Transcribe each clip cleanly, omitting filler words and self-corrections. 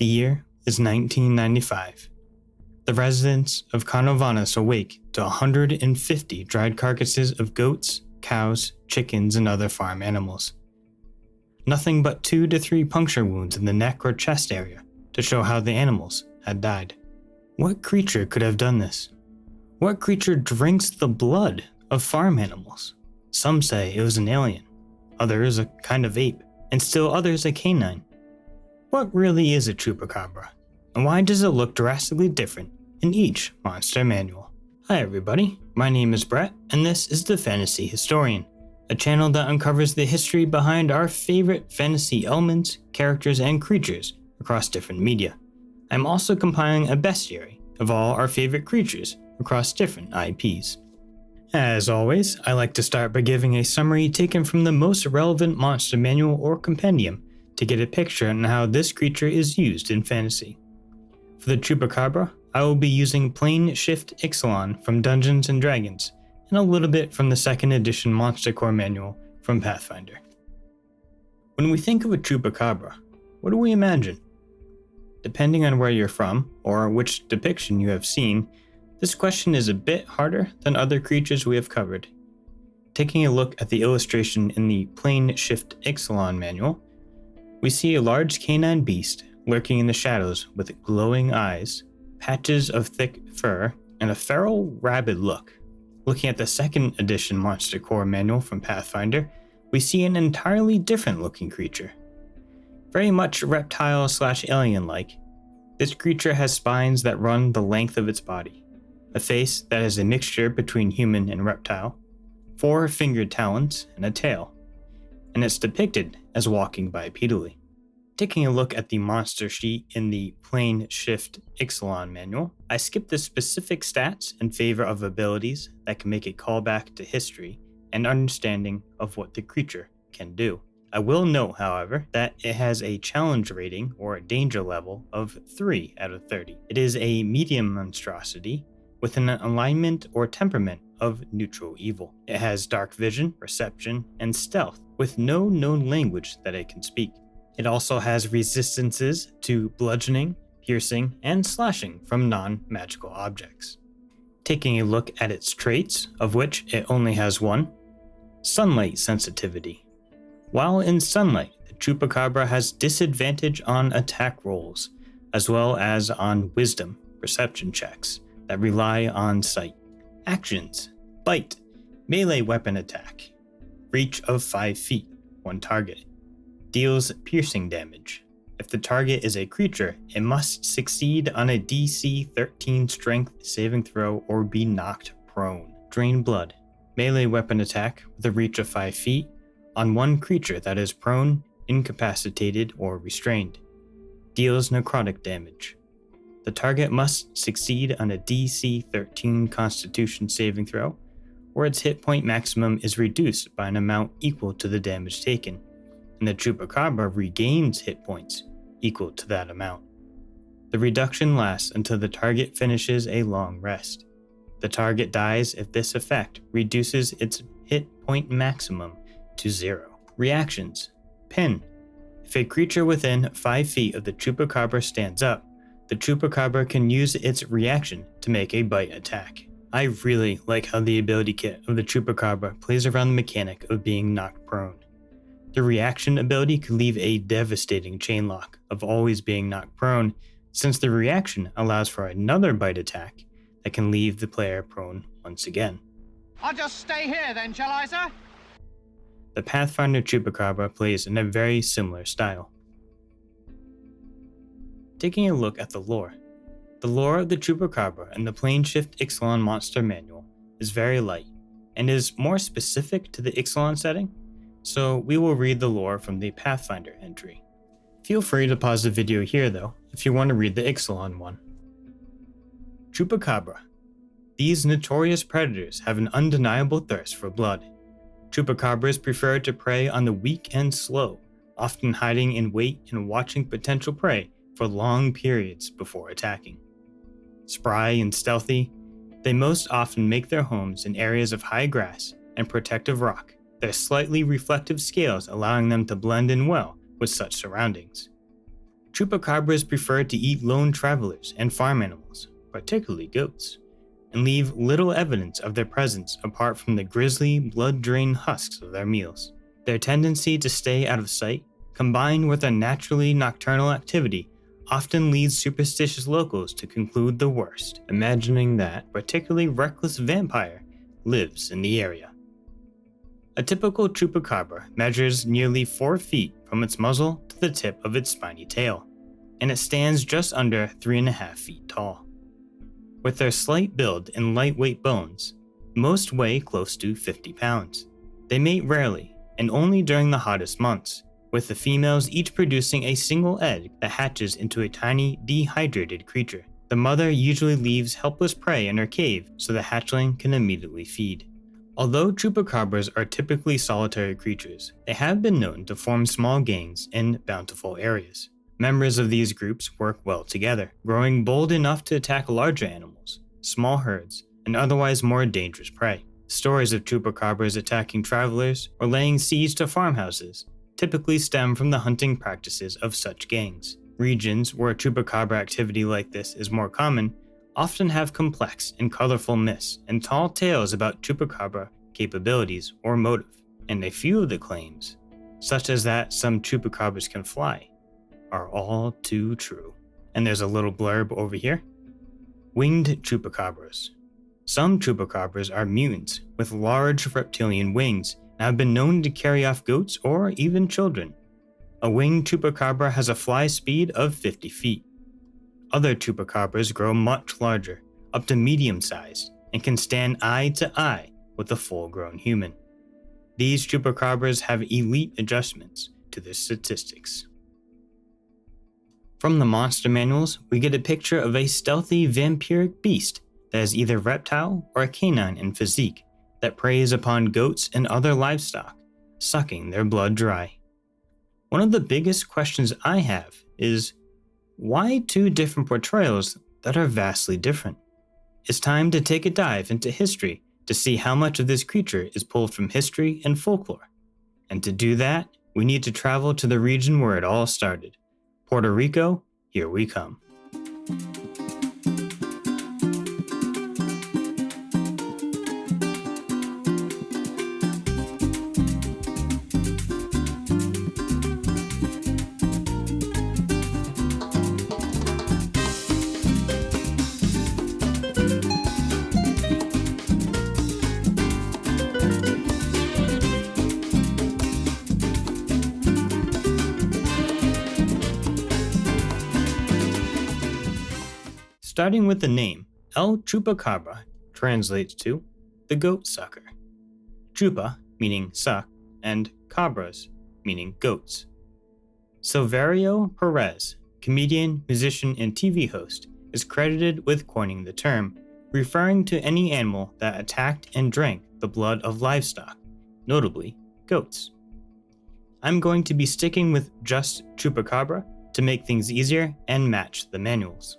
The year is 1995. The residents of Canovanas awake to 150 dried carcasses of goats, cows, chickens, and other farm animals. Nothing but 2 to 3 puncture wounds in the neck or chest area to show how the animals had died. What creature could have done this? What creature drinks the blood of farm animals? Some say it was an alien, others a kind of ape, and still others a canine. What really is a Chupacabra, and why does it look drastically different in each monster manual? Hi everybody, my name is Brett, and this is The Fantasy Historian, a channel that uncovers the history behind our favorite fantasy elements, characters, and creatures across different media. I'm also compiling a bestiary of all our favorite creatures across different IPs. As always, I like to start by giving a summary taken from the most relevant monster manual or compendium to get a picture on how this creature is used in fantasy. For the Chupacabra, I will be using Plain Shift Ixalan from Dungeons & Dragons, and a little bit from the 2nd edition Monster Core manual from Pathfinder. When we think of a Chupacabra, what do we imagine? Depending on where you're from, or which depiction you have seen, this question is a bit harder than other creatures we have covered. Taking a look at the illustration in the Plain Shift Ixalan manual, we see a large canine beast lurking in the shadows with glowing eyes, patches of thick fur, and a feral, rabid look. Looking at the 2nd edition Monster Core manual from Pathfinder, we see an entirely different looking creature. Very much reptile/alien-like, this creature has spines that run the length of its body, a face that is a mixture between human and reptile, 4 fingered talons, and a tail, and it's depicted as walking bipedally. Taking a look at the monster sheet in the Plain Shift Ixalan manual, I skipped the specific stats in favor of abilities that can make a callback to history and understanding of what the creature can do. I will note, however, that it has a challenge rating or a danger level of 3 out of 30. It is a medium monstrosity with an alignment or temperament of neutral evil. It has dark vision, perception, and stealth, with no known language that it can speak. It also has resistances to bludgeoning, piercing, and slashing from non-magical objects. Taking a look at its traits, of which it only has one, sunlight sensitivity. While in sunlight, the Chupacabra has disadvantage on attack rolls, as well as on wisdom perception checks that rely on sight. Actions: bite, melee weapon attack, reach of 5 feet, 1 target. Deals piercing damage. If the target is a creature, it must succeed on a DC 13 strength saving throw or be knocked prone. Drain blood. Melee weapon attack with a reach of 5 feet on 1 creature that is prone, incapacitated, or restrained. Deals necrotic damage. The target must succeed on a DC 13 Constitution saving throw, or its hit point maximum is reduced by an amount equal to the damage taken, and the Chupacabra regains hit points equal to that amount. The reduction lasts until the target finishes a long rest. The target dies if this effect reduces its hit point maximum to 0. Reactions: pin. If a creature within 5 feet of the Chupacabra stands up, the Chupacabra can use its reaction to make a bite attack. I really like how the ability kit of the Chupacabra plays around the mechanic of being knocked prone. The reaction ability could leave a devastating chain lock of always being knocked prone, since the reaction allows for another bite attack that can leave the player prone once again. I'll just stay here then, shall I, sir? The Pathfinder Chupacabra plays in a very similar style. Taking a look at the lore of the Chupacabra in the Plain Shift Ixalan Monster Manual is very light, and is more specific to the Ixalan setting, so we will read the lore from the Pathfinder entry. Feel free to pause the video here though, if you want to read the Ixalan one. Chupacabra. These notorious predators have an undeniable thirst for blood. Chupacabras prefer to prey on the weak and slow, often hiding in wait and watching potential prey for long periods before attacking. Spry and stealthy, they most often make their homes in areas of high grass and protective rock, their slightly reflective scales allowing them to blend in well with such surroundings. Chupacabras prefer to eat lone travelers and farm animals, particularly goats, and leave little evidence of their presence apart from the grisly, blood-drained husks of their meals. Their tendency to stay out of sight, combined with their naturally nocturnal activity, often leads superstitious locals to conclude the worst, imagining that a particularly reckless vampire lives in the area. A typical chupacabra measures nearly 4 feet from its muzzle to the tip of its spiny tail, and it stands just under 3.5 feet tall. With their slight build and lightweight bones, most weigh close to 50 pounds. They mate rarely, and only during the hottest months, with the females each producing a single egg that hatches into a tiny, dehydrated creature. The mother usually leaves helpless prey in her cave so the hatchling can immediately feed. Although chupacabras are typically solitary creatures, they have been known to form small gangs in bountiful areas. Members of these groups work well together, growing bold enough to attack larger animals, small herds, and otherwise more dangerous prey. Stories of chupacabras attacking travelers or laying siege to farmhouses typically stem from the hunting practices of such gangs. Regions where chupacabra activity like this is more common often have complex and colorful myths and tall tales about chupacabra capabilities or motive, and a few of the claims, such as that some chupacabras can fly, are all too true. And there's a little blurb over here. Winged chupacabras. Some chupacabras are mutants with large reptilian wings and have been known to carry off goats or even children. A winged chupacabra has a fly speed of 50 feet. Other chupacabras grow much larger, up to medium-sized, and can stand eye to eye with a full-grown human. These chupacabras have elite adjustments to their statistics. From the monster manuals, we get a picture of a stealthy vampiric beast that is either reptile or a canine in physique that preys upon goats and other livestock, sucking their blood dry. One of the biggest questions I have is, why 2 different portrayals that are vastly different? It's time to take a dive into history to see how much of this creature is pulled from history and folklore. And to do that, we need to travel to the region where it all started. Puerto Rico, here we come. Starting with the name, El Chupacabra translates to the goat sucker. Chupa, meaning suck, and cabras, meaning goats. Silverio Perez, comedian, musician, and TV host, is credited with coining the term, referring to any animal that attacked and drank the blood of livestock, notably goats. I'm going to be sticking with just Chupacabra to make things easier and match the manuals.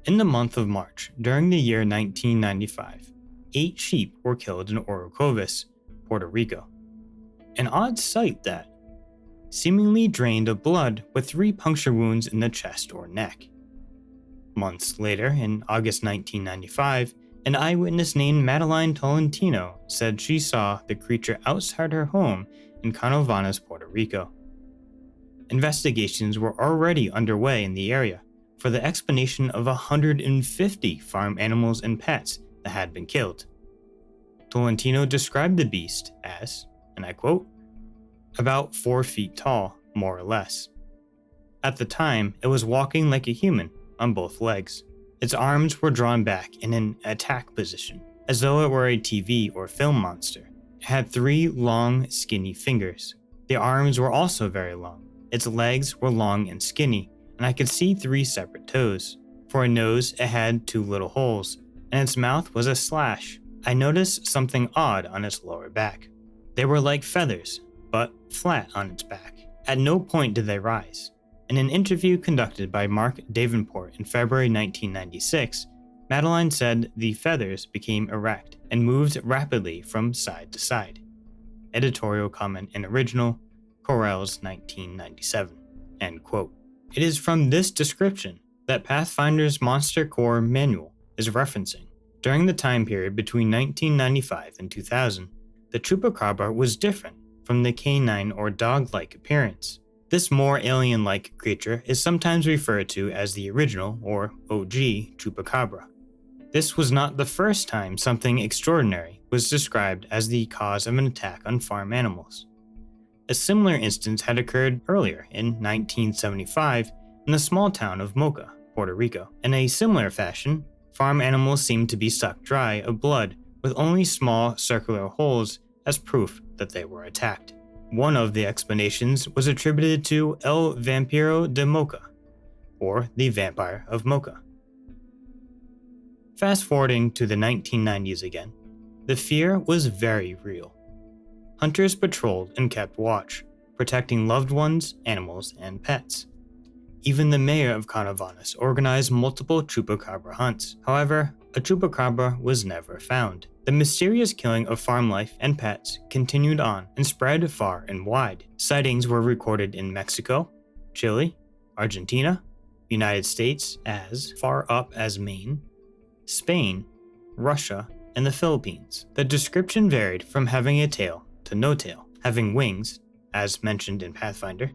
In the month of March, during the year 1995, 8 sheep were killed in Orocovis, Puerto Rico. An odd sight that seemingly drained of blood with 3 puncture wounds in the chest or neck. Months later, in August 1995, an eyewitness named Madeline Tolentino said she saw the creature outside her home in Canovanas, Puerto Rico. Investigations were already underway in the area for the explanation of 150 farm animals and pets that had been killed. Tolentino described the beast as, and I quote, about 4 feet tall, more or less. At the time, it was walking like a human on both legs. Its arms were drawn back in an attack position, as though it were a TV or film monster. It had 3 long, skinny fingers. The arms were also very long. Its legs were long and skinny, and I could see 3 separate toes. For a nose, it had 2 little holes, and its mouth was a slash. I noticed something odd on its lower back. They were like feathers, but flat on its back. At no point did they rise. In an interview conducted by Mark Davenport in February 1996, Madeline said the feathers became erect and moved rapidly from side to side. Editorial comment in original, Correll's 1997, end quote. It is from this description that Pathfinder's Monster Core manual is referencing. During the time period between 1995 and 2000, the Chupacabra was different from the canine or dog-like appearance. This more alien-like creature is sometimes referred to as the original or OG Chupacabra. This was not the first time something extraordinary was described as the cause of an attack on farm animals. A similar instance had occurred earlier in 1975 in the small town of Mocha, Puerto Rico. In a similar fashion, farm animals seemed to be sucked dry of blood with only small circular holes as proof that they were attacked. One of the explanations was attributed to El Vampiro de Mocha, or the Vampire of Mocha. Fast forwarding to the 1990s again, the fear was very real. Hunters patrolled and kept watch, protecting loved ones, animals, and pets. Even the mayor of Canovanas organized multiple Chupacabra hunts. However, a Chupacabra was never found. The mysterious killing of farm life and pets continued on and spread far and wide. Sightings were recorded in Mexico, Chile, Argentina, United States as far up as Maine, Spain, Russia, and the Philippines. The description varied from having a tail to no tail, having wings, as mentioned in Pathfinder,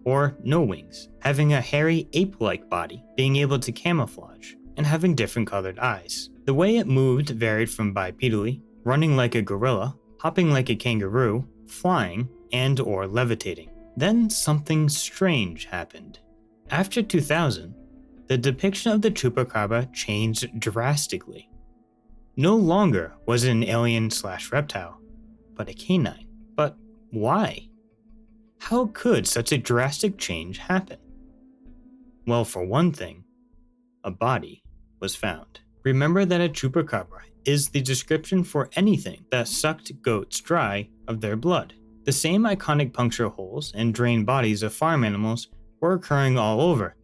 or no wings, having a hairy ape-like body, being able to camouflage, and having different colored eyes. The way it moved varied from bipedally, running like a gorilla, hopping like a kangaroo, flying, and or levitating. Then something strange happened. After 2000, the depiction of the Chupacabra changed drastically. No longer was it an alien/reptile, but a canine. But why? How could such a drastic change happen? Well, for one thing, a body was found. Remember that a Chupacabra is the description for anything that sucked goats dry of their blood. The same iconic puncture holes and drained bodies of farm animals were occurring all over,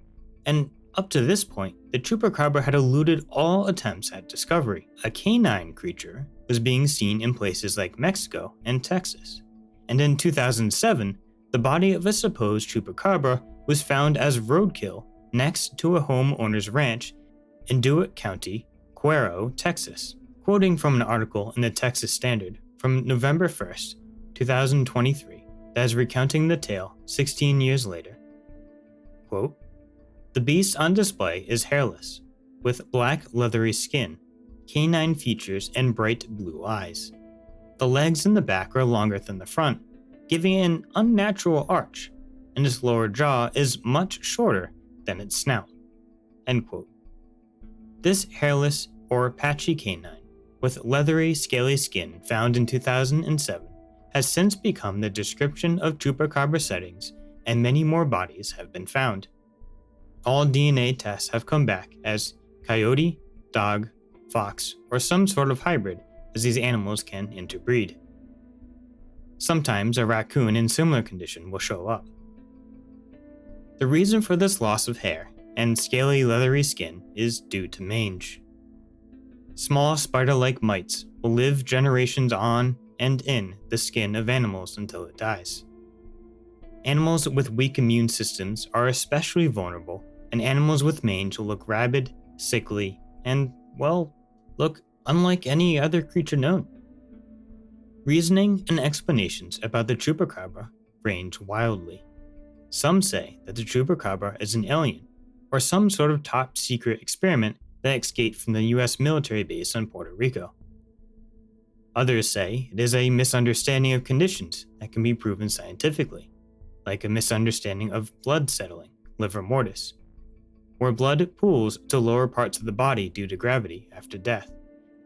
and up to this point, the Chupacabra had eluded all attempts at discovery. A canine creature was being seen in places like Mexico and Texas. And in 2007, the body of a supposed Chupacabra was found as roadkill next to a homeowner's ranch in DeWitt County, Cuero, Texas. Quoting from an article in the Texas Standard from November 1st, 2023, that is recounting the tale 16 years later. Quote, "The beast on display is hairless, with black leathery skin, canine features, and bright blue eyes. The legs in the back are longer than the front, giving an unnatural arch, and its lower jaw is much shorter than its snout." End quote. This hairless or patchy canine, with leathery, scaly skin found in 2007, has since become the description of Chupacabra sightings, and many more bodies have been found. All DNA tests have come back as coyote, dog, fox, or some sort of hybrid, as these animals can interbreed. Sometimes a raccoon in similar condition will show up. The reason for this loss of hair and scaly leathery skin is due to mange. Small spider-like mites will live generations on and in the skin of animals until it dies. Animals with weak immune systems are especially vulnerable, and animals with mange will look rabid, sickly, and, well, look unlike any other creature known. Reasoning and explanations about the Chupacabra range wildly. Some say that the Chupacabra is an alien, or some sort of top-secret experiment that escaped from the US military base on Puerto Rico. Others say it is a misunderstanding of conditions that can be proven scientifically, like a misunderstanding of blood settling, livor mortis, where blood pools to lower parts of the body due to gravity after death,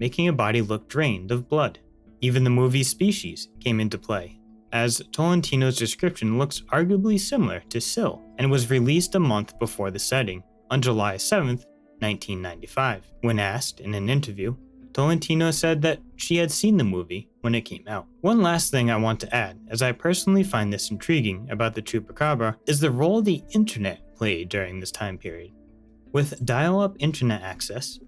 making a body look drained of blood. Even the movie Species came into play, as Tolentino's description looks arguably similar to Sill, and was released a month before the sighting, on July 7th, 1995. When asked in an interview, Tolentino said that she had seen the movie when it came out. One last thing I want to add, as I personally find this intriguing about the Chupacabra, is the role the internet played during this time period. With dial-up internet access,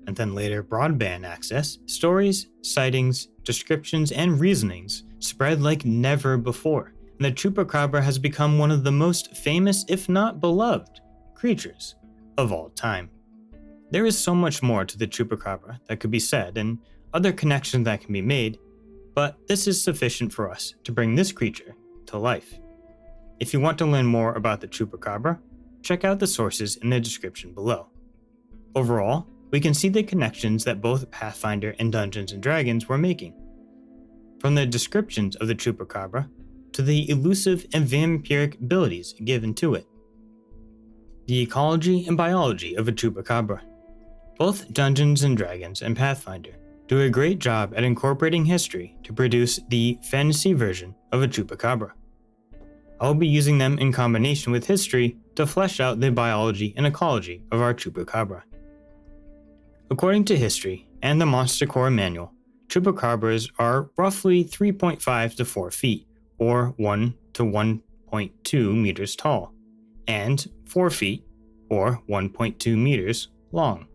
and then later broadband access, stories, sightings, descriptions, and reasonings spread like never before, and the Chupacabra has become one of the most famous, if not beloved, creatures of all time. There is so much more to the Chupacabra that could be said and other connections that can be made, but this is sufficient for us to bring this creature to life. If you want to learn more about the Chupacabra, check out the sources in the description below. Overall, we can see the connections that both Pathfinder and Dungeons & Dragons were making. From the descriptions of the Chupacabra to the elusive and vampiric abilities given to it. The ecology and biology of a Chupacabra. Both Dungeons & Dragons and Pathfinder do a great job at incorporating history to produce the fantasy version of a Chupacabra. I will be using them in combination with history to flesh out the biology and ecology of our Chupacabra. According to history and the Monster Core manual, Chupacabras are roughly 3.5 to 4 feet, or 1 to 1.2 meters tall, and 4 feet, or 1.2 meters, long.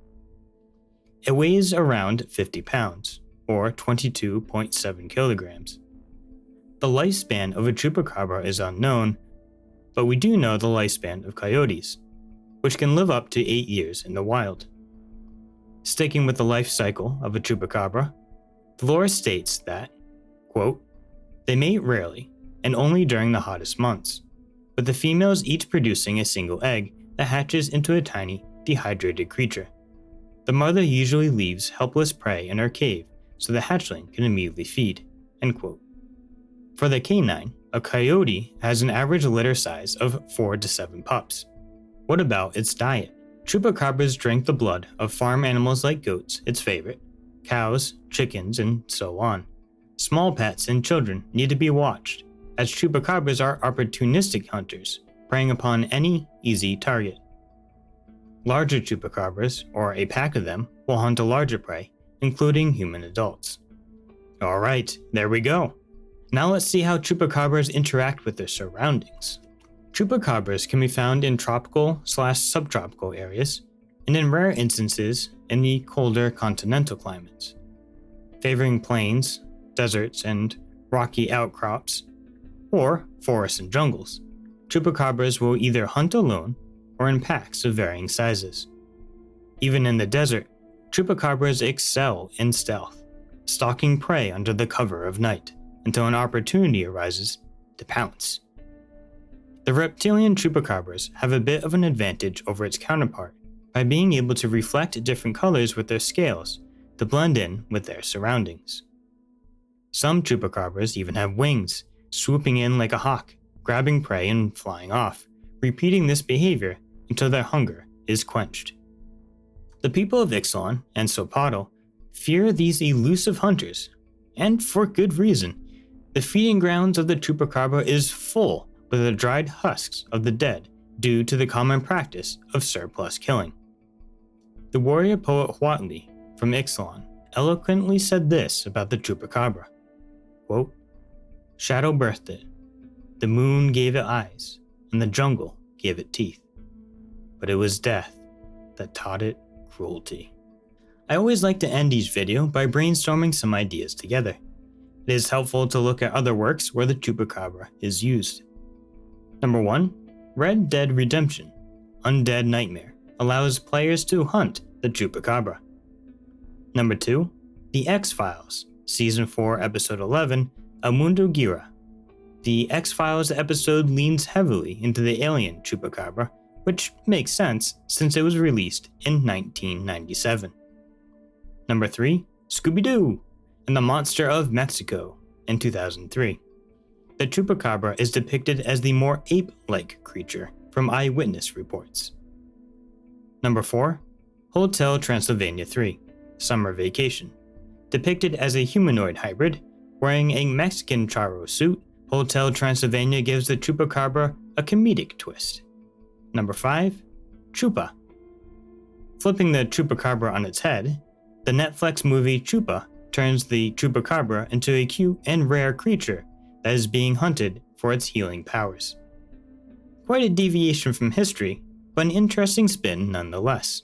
It weighs around 50 pounds, or 22.7 kilograms. The lifespan of a Chupacabra is unknown, but we do know the lifespan of coyotes, which can live up to 8 years in the wild. Sticking with the life cycle of a Chupacabra, the lore states that, quote, they mate rarely and only during the hottest months, with the females each producing a single egg that hatches into a tiny, dehydrated creature. The mother usually leaves helpless prey in her cave so the hatchling can immediately feed, end quote. For the canine, a coyote has an average litter size of 4 to 7 pups. What about its diet? Chupacabras drink the blood of farm animals like goats, its favorite, cows, chickens, and so on. Small pets and children need to be watched, as Chupacabras are opportunistic hunters, preying upon any easy target. Larger Chupacabras, or a pack of them, will hunt a larger prey, including human adults. Alright, there we go. Now let's see how Chupacabras interact with their surroundings. Chupacabras can be found in tropical/subtropical areas, and in rare instances in the colder continental climates. Favoring plains, deserts, and rocky outcrops, or forests and jungles, Chupacabras will either hunt alone or in packs of varying sizes. Even in the desert, Chupacabras excel in stealth, stalking prey under the cover of night until an opportunity arises to pounce. The reptilian Chupacabras have a bit of an advantage over its counterpart by being able to reflect different colors with their scales to blend in with their surroundings. Some Chupacabras even have wings, swooping in like a hawk, grabbing prey and flying off, repeating this behavior until their hunger is quenched. The people of Ixalan and Sopotl fear these elusive hunters, and for good reason. The feeding grounds of the Chupacabra is full with the dried husks of the dead due to the common practice of surplus killing. The warrior poet Huatli from Ixalan eloquently said this about the Chupacabra, quote, shadow birthed it, the moon gave it eyes, and the jungle gave it teeth. But it was death that taught it cruelty. I always like to end each video by brainstorming some ideas together. It is helpful to look at other works where the Chupacabra is used. Number 1. Red Dead Redemption, Undead Nightmare, allows players to hunt the Chupacabra. Number 2. The X-Files, Season 4, Episode 11, El Mundo Gira. The X-Files episode leans heavily into the alien Chupacabra, which makes sense since it was released in 1997. Number 3. Scooby-Doo and the Monster of Mexico in 2003. The Chupacabra is depicted as the more ape-like creature from eyewitness reports. Number 4. Hotel Transylvania 3, Summer Vacation. Depicted as a humanoid hybrid, wearing a Mexican charro suit, Hotel Transylvania gives the Chupacabra a comedic twist. Number 5. Chupa. Flipping the Chupacabra on its head, the Netflix movie Chupa turns the Chupacabra into a cute and rare creature that is being hunted for its healing powers. Quite a deviation from history, but an interesting spin nonetheless.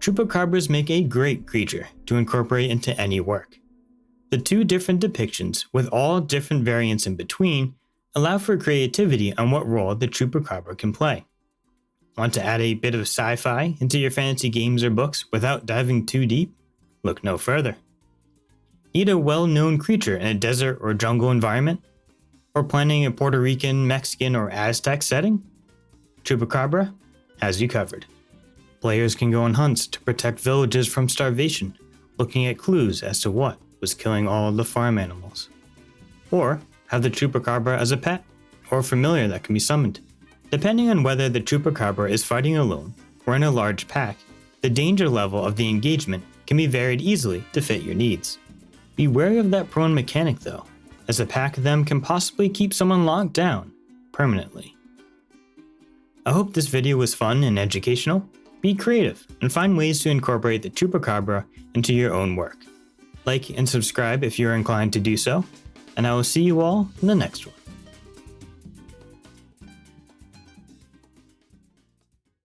Chupacabras make a great creature to incorporate into any work. The two different depictions, with all different variants in between, allow for creativity on what role the Chupacabra can play. Want to add a bit of sci-fi into your fantasy games or books without diving too deep? Look no further. Need a well-known creature in a desert or jungle environment? Or planning a Puerto Rican, Mexican, or Aztec setting? Chupacabra has you covered. Players can go on hunts to protect villages from starvation, looking at clues as to what was killing all of the farm animals. Or have the Chupacabra as a pet, or familiar that can be summoned. Depending on whether the Chupacabra is fighting alone or in a large pack, the danger level of the engagement can be varied easily to fit your needs. Be wary of that prone mechanic though, as a pack of them can possibly keep someone locked down permanently. I hope this video was fun and educational. Be creative and find ways to incorporate the Chupacabra into your own work. Like and subscribe if you're inclined to do so, and I will see you all in the next one.